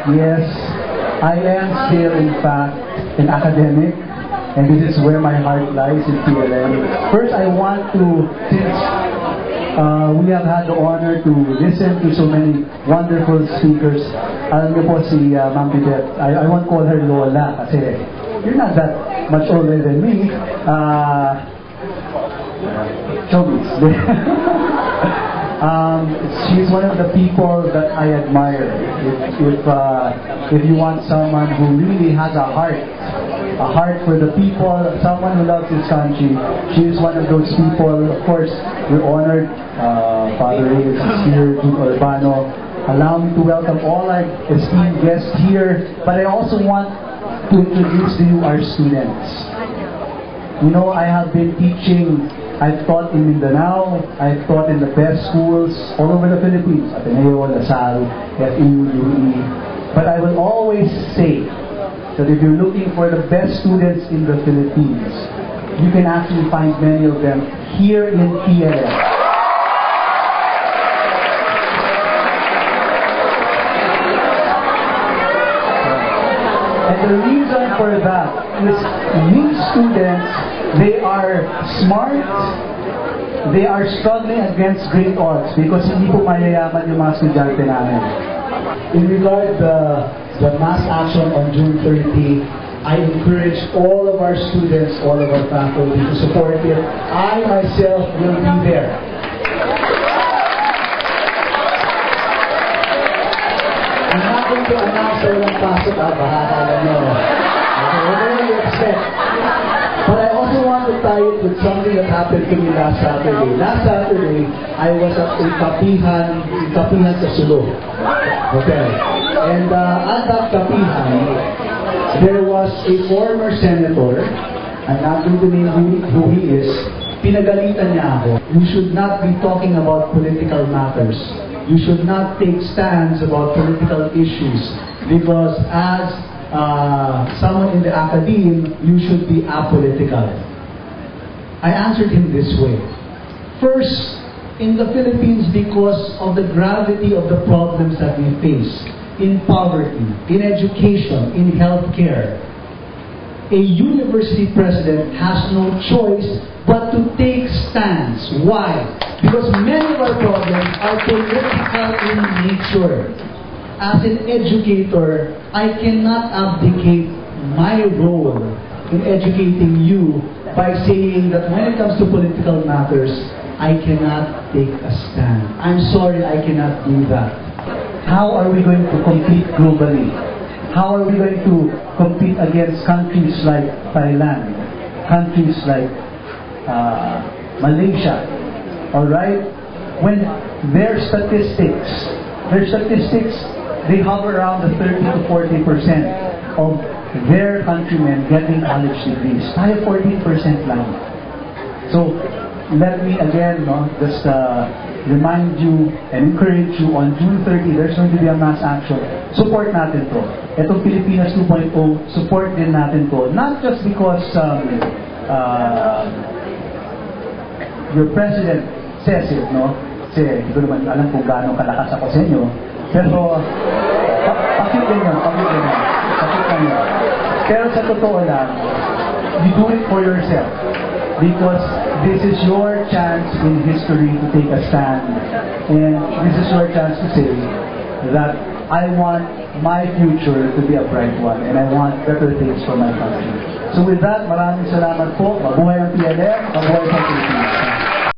Yes, I am still, in fact, an academic, and this is where my heart lies in PLM. First, I want to, since we have had the honor to listen to so many wonderful speakers. Alam niyo po si Ma'am Bidette, I won't call her Lola kasi you're not that much older than me. Showbiz. She's one of the people that I admire. If you want someone who really has a heart for the people, someone who loves his country, she is one of those people. Of course, we're honored. Father Reyes is here, Duke Urbano. Allow me to welcome all our esteemed guests here. But I also want to introduce to you our students. You know, I have been teaching. I've taught in Mindanao, I've taught in the best schools all over the Philippines, Ateneo, LaSalle, FEU, UE. But I will always say that if you're looking for the best students in the Philippines, you can actually find many of them here in PLM. And the reason for that is these students, they are smart, they are struggling against great odds because hindi po mayayaman yung mga estudyante namin. In regard the mass action on June 30, I encourage all of our students, all of our faculty to support it. I myself will be there. I'm not going to announce that walang pasok bahala nyo. Whatever you expect. But I also want to tie it with something that happened to me last Saturday. Last Saturday, I was at a kapihan sa Sulu Hotel. And at that kapihan, there was a former senator, I'm not going to name who he is, pinagalitan niya ako. You should not be talking about political matters. You should not take stands about political issues because as someone in the academe, you should be apolitical. I answered him this way. First, in the Philippines, because of the gravity of the problems that we face, in poverty, in education, in healthcare, a university president has no choice but to take stands. Why? Because many of our problems are political in nature. As an educator, I cannot abdicate my role in educating you by saying that when it comes to political matters, I cannot take a stand. I'm sorry, I cannot do that. How are we going to compete globally? How are we going to compete against countries like Thailand, countries like Malaysia? Alright? When their statistics, they hover around the 30 to 40% of their countrymen getting college degrees. Tayo 14% lang. So, let me again just remind you and encourage you on June 30, there's going to be a mass action. Support natin to. Itong Pilipinas 2.0, support din natin to. Not just because your president says it, no? Kasi hindi ko naman alam kung gaano kalakas ako sa inyo. Pero, pakita nyo. Pero sa totoo lang, you do it for yourself. Because this is your chance in history to take a stand. And this is your chance to say that I want my future to be a bright one. And I want better things for my country. So with that, maraming salamat po. Mabuhay ang PLM, mabuhay ang Pilipinas.